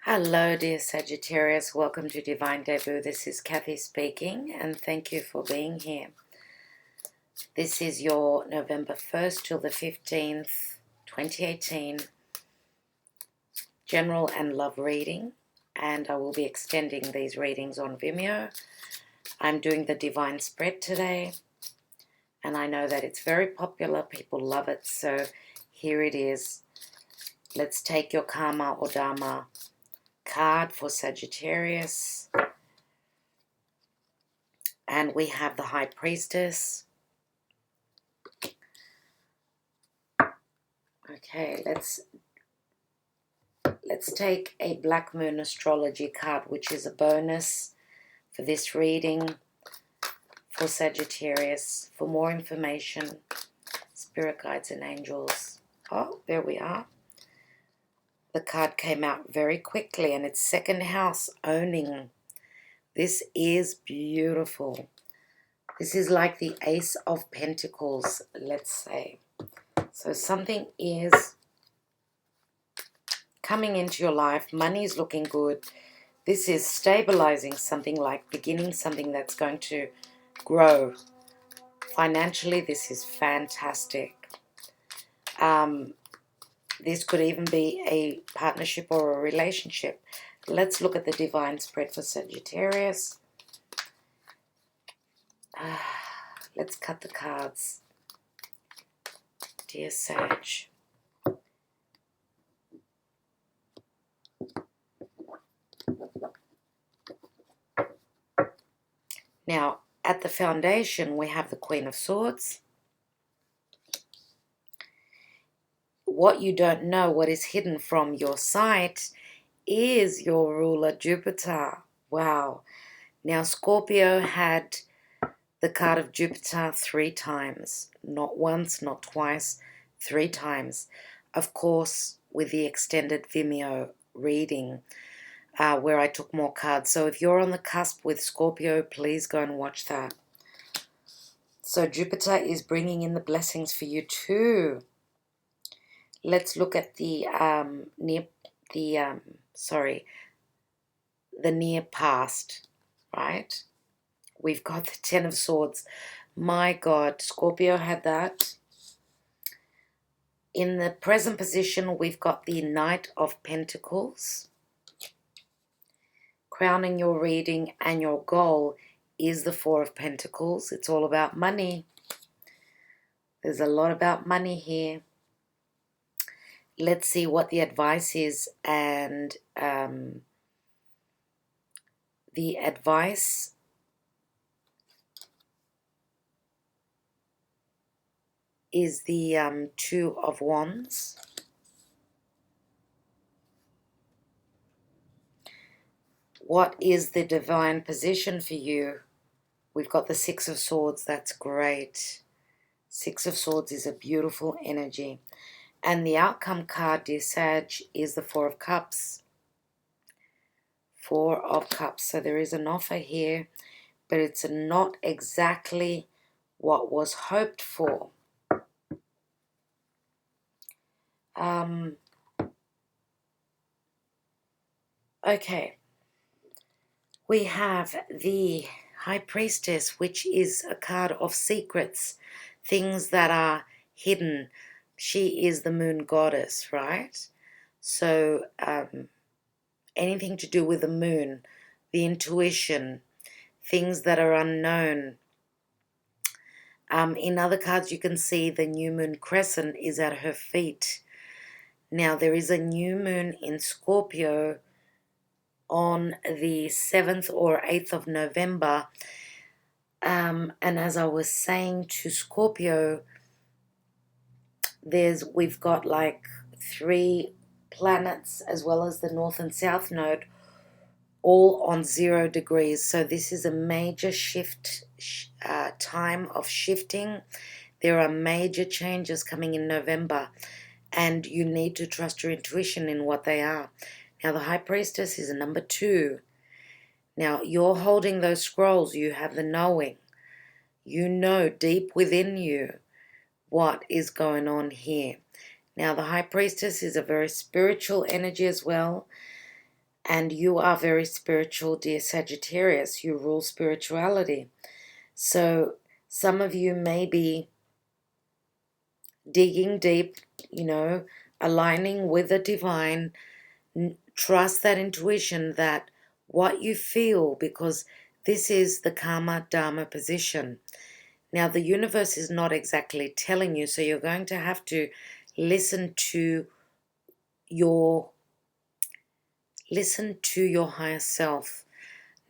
Hello, dear Sagittarius. Welcome to Divine Debut. This is Kathy speaking, and thank you for being here. This is your November 1st till the 15th, 2018 general and love reading, and I will be extending these readings on Vimeo. I'm doing the Divine Spread today, and I know that it's very popular. People love it, so here it is. Let's take your Karma or Dharma card for Sagittarius, and we have the High Priestess. Okay, let's take a Black Moon Astrology card, which is a bonus for this reading for Sagittarius. For more information, spirit guides and angels. Oh, there we are. The card came out very quickly, and it's second house owning. This is beautiful. This is like the Ace of Pentacles, let's say. So something is coming into your life. Money is looking good. This is stabilizing something, like beginning something that's going to grow. Financially, this is fantastic. This could even be a partnership or a relationship. Let's look at the Divine Spread for Sagittarius. Let's cut the cards. Dear Sag. Now, at the foundation, we have the Queen of Swords. What you don't know, what is hidden from your sight, is your ruler, Jupiter. Wow. Now, Scorpio had the card of Jupiter 3 times. Not once, not twice, 3 times. Of course, with the extended Vimeo reading, where I took more cards. So if you're on the cusp with Scorpio, please go and watch that. So Jupiter is bringing in the blessings for you too. Let's look at the near past, right? We've got the 10 of Swords. My God, Scorpio had that. In the present position, we've got the Knight of Pentacles. Crowning your reading and your goal is the 4 of Pentacles. It's all about money. There's a lot about money here. Let's see what the advice is, and the advice is the 2 of Wands. What is the divine position for you? We've got the 6 of Swords. That's great. 6 of Swords is a beautiful energy. And the outcome card, dear Sag, is the 4 of Cups. 4 of Cups. So there is an offer here, but it's not exactly what was hoped for. Okay. We have the High Priestess, which is a card of secrets, things that are hidden. She is the moon goddess, right? So anything to do with the moon, the intuition, things that are unknown. In other cards, you can see the new moon crescent is at her feet. Now, there is a new moon in Scorpio on the 7th or 8th of November. And as I was saying to Scorpio, we've got like 3 planets as well as the North and South node, all on 0 degrees. So this is a major shift, time of shifting. There are major changes coming in November, and you need to trust your intuition in what they are. Now, the High Priestess is a number 2. Now, you're holding those scrolls. You have the knowing. You know deep within you what is going on here. Now, the High Priestess is a very spiritual energy as well. And you are very spiritual, dear Sagittarius. You rule spirituality. So some of you may be digging deep, aligning with the divine. Trust that intuition, that what you feel, because this is the karma dharma position. Now, the universe is not exactly telling you, so you're going to have to listen to your higher self.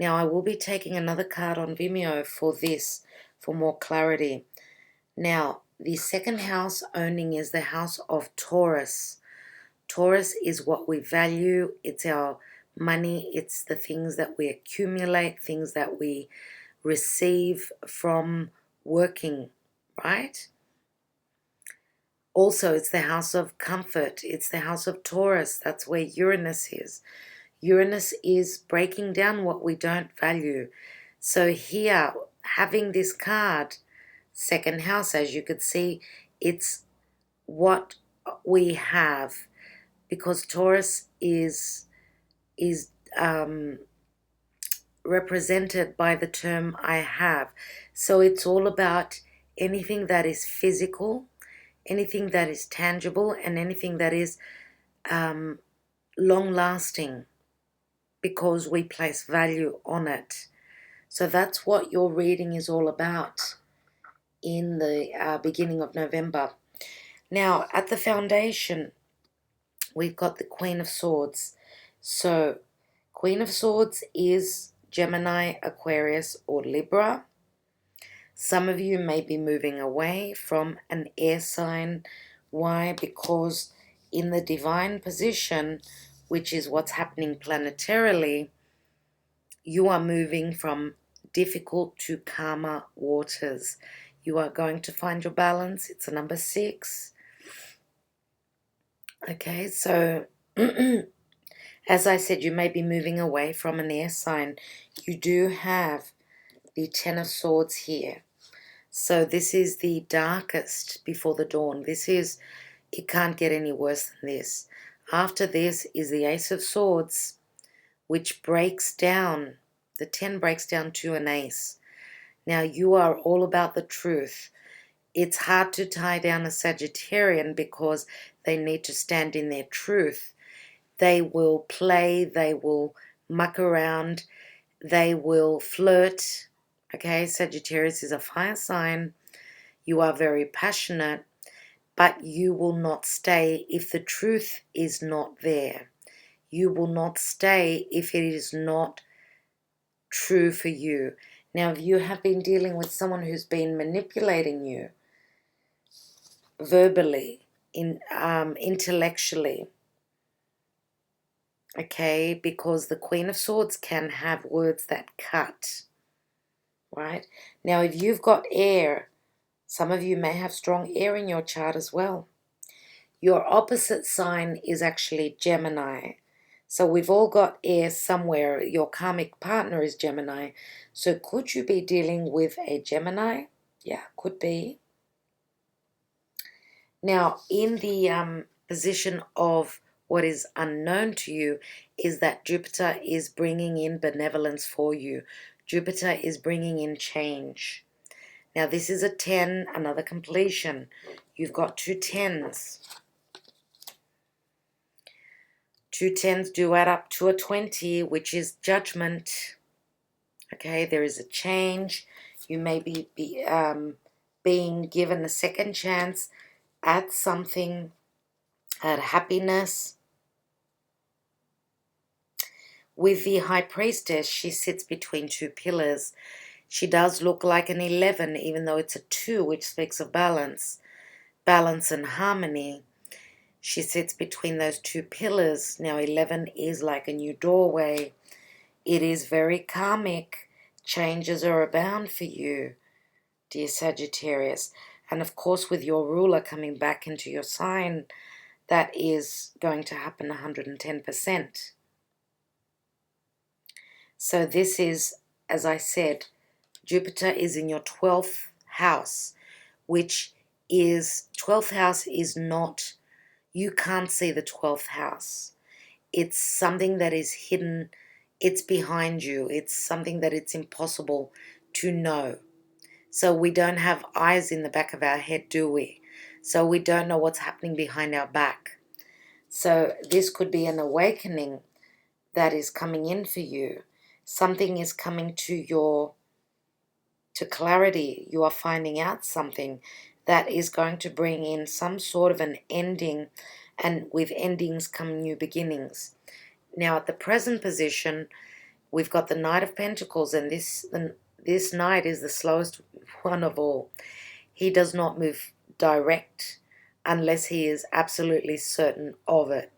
Now, I will be taking another card on Vimeo for this, for more clarity. Now, the second house owning is the house of Taurus. Taurus is what we value. It's our money. It's the things that we accumulate, things that we receive from working, right? Also, it's the house of comfort. It's the house of Taurus. That's where Uranus is. Uranus is breaking down what we don't value. So here, having this card, second house, as you could see, it's what we have, because Taurus is represented by the term I have. So it's all about anything that is physical, anything that is tangible, and anything that is long-lasting, because we place value on it. So that's what your reading is all about in the beginning of November. Now, at the foundation, we've got the Queen of Swords. So, Queen of Swords is Gemini, Aquarius, or Libra. Some of you may be moving away from an air sign. Why? Because in the divine position, which is what's happening planetarily, you are moving from difficult to calmer waters. You are going to find your balance. It's a number 6. Okay, so as I said, you may be moving away from an air sign. You do have the Ten of Swords here. So this is the darkest before the dawn. It can't get any worse than this. After this is the Ace of Swords, which breaks down. The 10 breaks down to an ace. Now, you are all about the truth. It's hard to tie down a Sagittarian because they need to stand in their truth. They will play, they will muck around, they will flirt. Okay, Sagittarius is a fire sign. You are very passionate, but you will not stay if the truth is not there. You will not stay if it is not true for you. Now, if you have been dealing with someone who's been manipulating you verbally, intellectually, okay, because the Queen of Swords can have words that cut, right? Now, if you've got air, some of you may have strong air in your chart as well. Your opposite sign is actually Gemini. So we've all got air somewhere. Your karmic partner is Gemini. So could you be dealing with a Gemini? Yeah, could be. Now, in the position of what is unknown to you is that Jupiter is bringing in benevolence for you. Jupiter is bringing in change. Now, this is a 10, another completion. You've got 2 10s. 2 10s do add up to a 20, which is judgment. Okay, there is a change. You may be being given a second chance at something, at happiness. With the High Priestess, she sits between 2 pillars. She does look like an 11, even though it's a 2, which speaks of balance and harmony. She sits between those 2 pillars. Now, 11 is like a new doorway. It is very karmic. Changes are abound for you, dear Sagittarius. And of course, with your ruler coming back into your sign, that is going to happen 110%. So this is, as I said, Jupiter is in your 12th house, which is, 12th house is not, you can't see the 12th house. it's something that is hidden. It's behind you. It's something that it's impossible to know. So we don't have eyes in the back of our head, do we? So we don't know what's happening behind our back. So this could be an awakening that is coming in for you. Something is coming to clarity. You are finding out something that is going to bring in some sort of an ending, and with endings come new beginnings. Now at the present position, we've got the Knight of Pentacles, and this Knight is the slowest one of all. He does not move direct unless he is absolutely certain of it.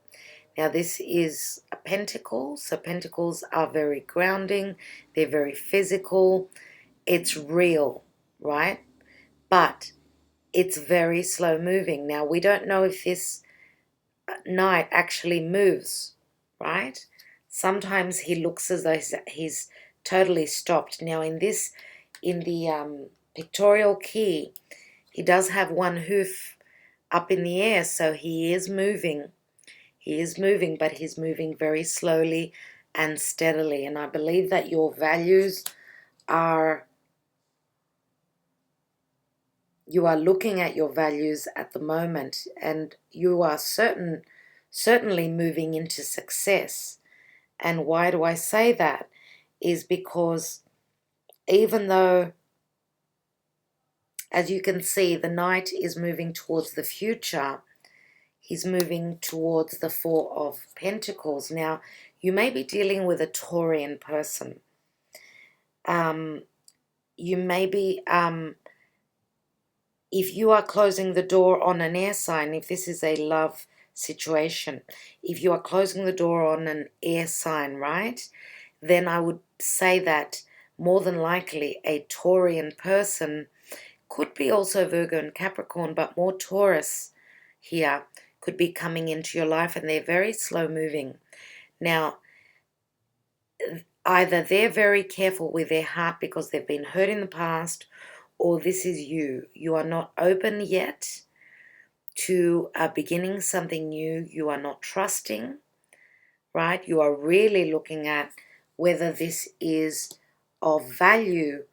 Now this is a pentacle, so pentacles are very grounding, they're very physical, it's real, right? But it's very slow moving. Now we don't know if this Knight actually moves, right? Sometimes he looks as though he's totally stopped. Now in the pictorial key, he does have one hoof up in the air, so he is moving. He is moving, but he's moving very slowly and steadily. And I believe that your values are, you are looking at your values at the moment, and you are certainly moving into success. And why do I say that? Is because even though, as you can see, the Knight is moving towards the future, he's moving towards the Four of Pentacles. Now, you may be dealing with a Taurian person. You may be, if you are closing the door on an air sign, if this is a love situation, if you are closing the door on an air sign, right, then I would say that more than likely a Taurian person, could be also Virgo and Capricorn, but more Taurus here, could be coming into your life, and they're very slow moving. Now, either they're very careful with their heart because they've been hurt in the past, or this is you. You are not open yet to beginning something new. You are not trusting, right? You are really looking at whether this is of value,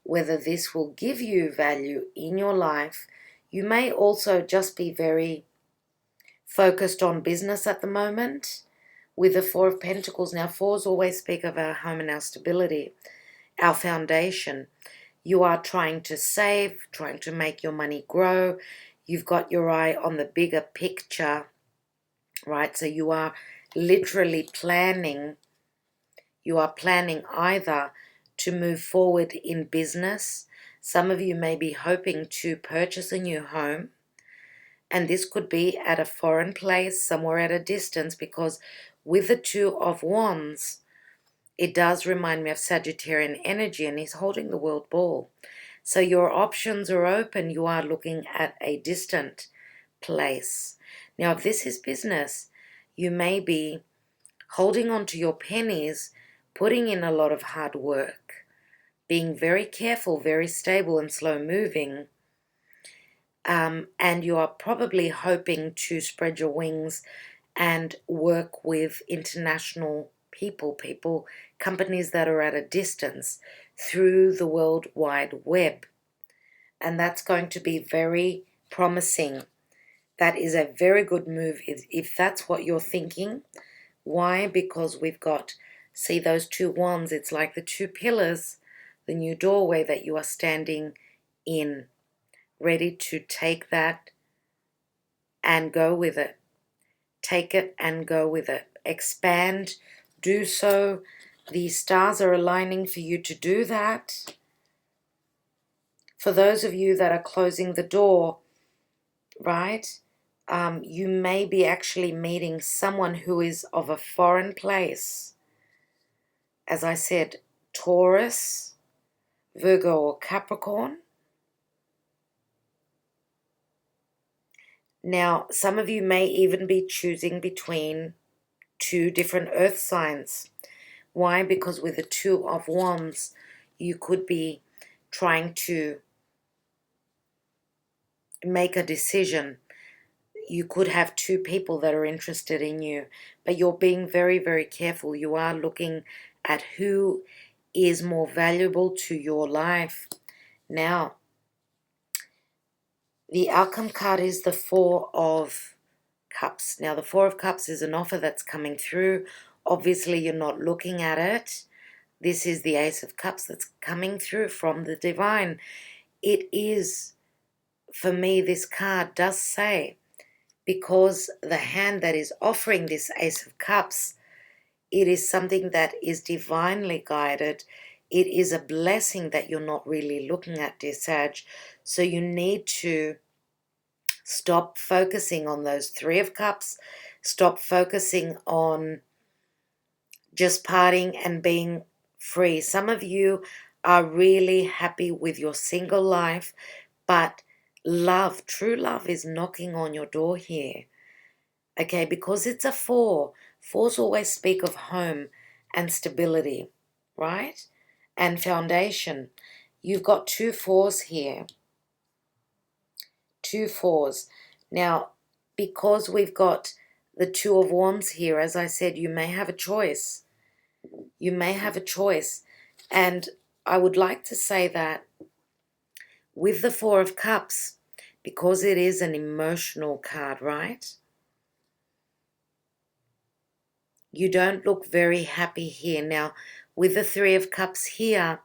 whether this will give you value in your life. You may also just be very focused on business at the moment with the Four of Pentacles. Now, fours always speak of our home and our stability, our foundation. You are trying to save, trying to make your money grow. You've got your eye on the bigger picture, right? So you are literally planning. You are planning either to move forward in business. Some of you may be hoping to purchase a new home. And this could be at a foreign place, somewhere at a distance, because with the Two of Wands, it does remind me of Sagittarian energy, and he's holding the world ball. So your options are open. You are looking at a distant place. Now, if this is business, you may be holding on to your pennies, putting in a lot of hard work, being very careful, very stable and slow moving. And you are probably hoping to spread your wings and work with international people, companies that are at a distance through the World Wide Web. And that's going to be very promising. That is a very good move if that's what you're thinking. Why? Because we've got, see those two wands, it's like the two pillars, the new doorway that you are standing in, ready to take that and go with it. Take it and go with it. Expand, do so. The stars are aligning for you to do that. For those of you that are closing the door, right, you may be actually meeting someone who is of a foreign place. As I said, Taurus, Virgo or Capricorn. Now, some of you may even be choosing between two different earth signs. Why? Because with the Two of Wands, you could be trying to make a decision. you could have two people that are interested in you, but you're being very, very careful. You are looking at who is more valuable to your life. Now, the outcome card is the Four of Cups. Now, the Four of Cups is an offer that's coming through. Obviously, you're not looking at it. This is the Ace of Cups that's coming through from the divine. It is, for me, this card does say, because the hand that is offering this Ace of Cups, it is something that is divinely guided. It is a blessing that you're not really looking at, dear Sag. So you need to stop focusing on those Three of Cups. Stop focusing on just partying and being free. Some of you are really happy with your single life, but love, true love is knocking on your door here. Okay, because it's a four. Fours always speak of home and stability, right? And foundation. You've got two fours here. Two fours. Now, because we've got the Two of Wands here, as I said, you may have a choice. You may have a choice. And I would like to say that with the Four of Cups, because it is an emotional card, right? You don't look very happy here. Now, with the Three of Cups here,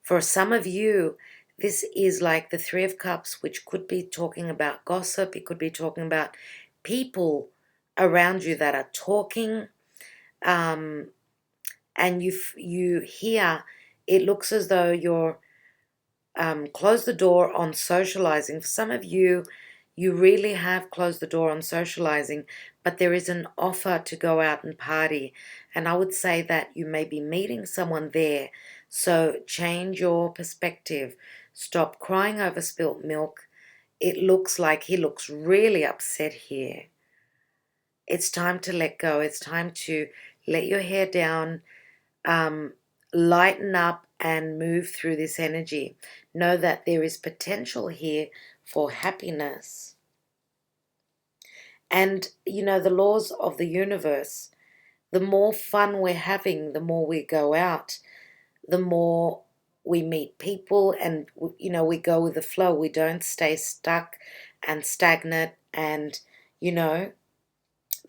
for some of you, this is like the Three of Cups, which could be talking about gossip. It could be talking about people around you that are talking. And you hear, it looks as though you're closed the door on socializing. For some of you, you really have closed the door on socializing, but there is an offer to go out and party. And I would say that you may be meeting someone there. So change your perspective. Stop crying over spilt milk. It looks like he looks really upset here. It's time to let go. It's time to let your hair down, lighten up and move through this energy. Know that there is potential here for happiness. And, you know, the laws of the universe, the more fun we're having, the more we go out, the more we meet people and, you know, we go with the flow. We don't stay stuck and stagnant and, you know,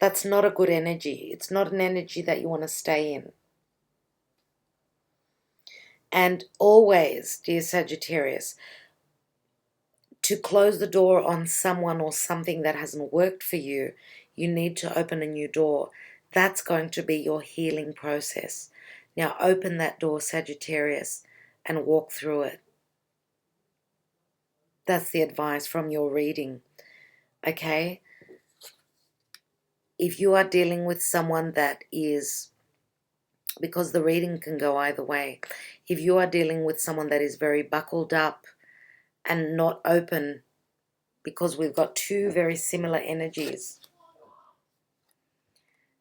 that's not a good energy. It's not an energy that you want to stay in. And always, dear Sagittarius, to close the door on someone or something that hasn't worked for you, you need to open a new door. That's going to be your healing process. Now open that door, Sagittarius, and walk through it. That's the advice from your reading, okay? If you are dealing with someone that is, because the reading can go either way, if you are dealing with someone that is very buckled up and not open, because we've got two very similar energies.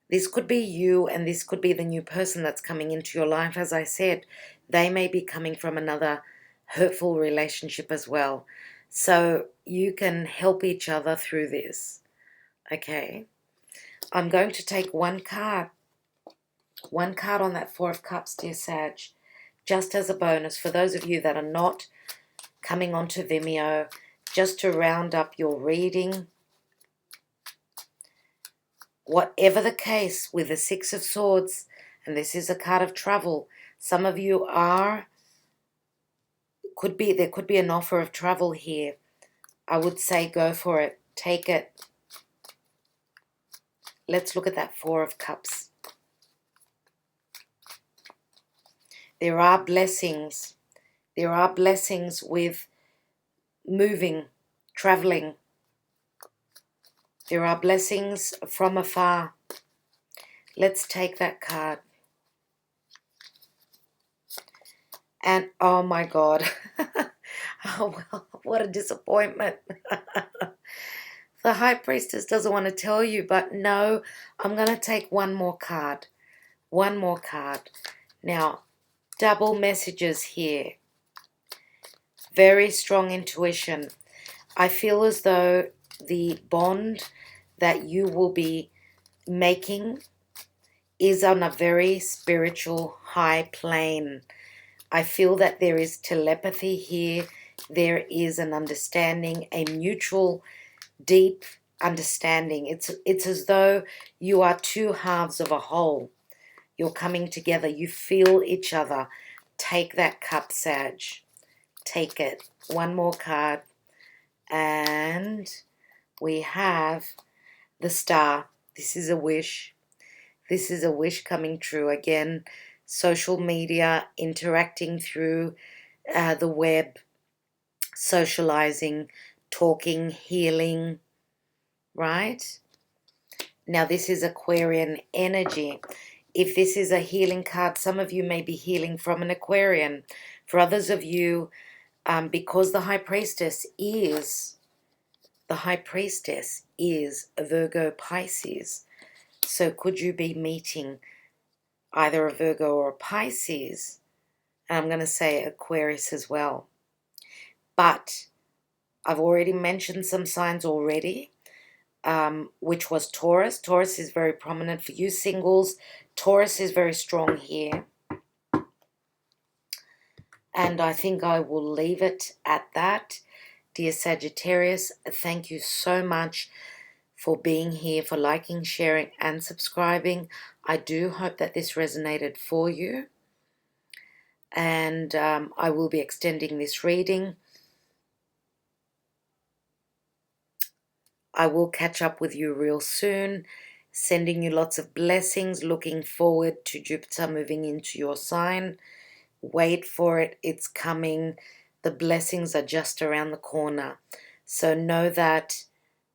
This could be you and this could be the new person that's coming into your life. As I said, they may be coming from another hurtful relationship as well. So you can help each other through this. Okay. I'm going to take one card. One card on that Four of Cups, dear Sag. Just as a bonus for those of you that are not coming onto Vimeo, just to round up your reading. Whatever the case with the Six of Swords, and this is a card of travel, some of you there could be an offer of travel here. I would say go for it. Take it. Let's look at that Four of Cups. There are blessings. There are blessings with moving, traveling. There are blessings from afar. Let's take that card. And oh my God. Oh, well, what a disappointment. The High Priestess doesn't want to tell you, but no, I'm going to take one more card. One more card. Now, double messages here. Very strong intuition. I feel as though the bond that you will be making is on a very spiritual high plane. I feel that there is telepathy here. There is an understanding, a mutual, deep understanding. It's as though you are two halves of a whole. You're coming together. You feel each other. Take that cup, Sag. Take it. One more card. And we have the star. This is a wish. This is a wish coming true. Again, social media, interacting through the web, socializing, talking, healing, right? Now, this is Aquarian energy. If this is a healing card, some of you may be healing from an Aquarian. For others of you, because the High Priestess is a Virgo Pisces. So could you be meeting either a Virgo or a Pisces? And I'm going to say Aquarius as well. But I've already mentioned some signs already, which was Taurus. Taurus is very prominent for you singles. Taurus is very strong here. And I think I will leave it at that. Dear Sagittarius, thank you so much for being here, for liking, sharing, and subscribing. I do hope that this resonated for you. And I will be extending this reading. I will catch up with you real soon. Sending you lots of blessings. Looking forward to Jupiter moving into your sign. Wait for it. It's coming. The blessings are just around the corner. So know that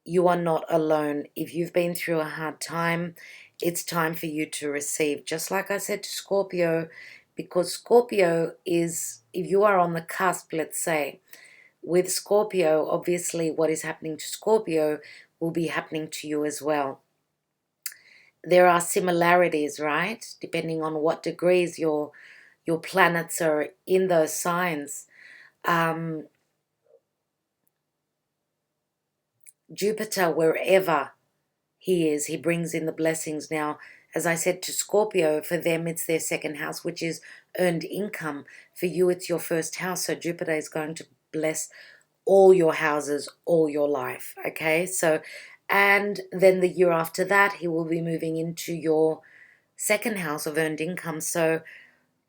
you are not alone. If you've been through a hard time, it's time for you to receive. Just like I said to Scorpio, because Scorpio is, if you are on the cusp, let's say, with Scorpio, obviously what is happening to Scorpio will be happening to you as well. There are similarities, right? Depending on what degrees your planets are in those signs. Jupiter, wherever he is, he brings in the blessings. Now, as I said to Scorpio, for them it's their second house, which is earned income. For you, it's your first house. So Jupiter is going to bless all your houses, all your life. Okay, so, and then the year after that, he will be moving into your second house of earned income. So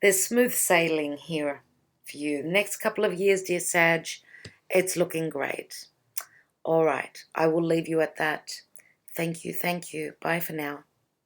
there's smooth sailing here for you. Next couple of years, dear Sag, it's looking great. All right, I will leave you at that. Thank you. Bye for now.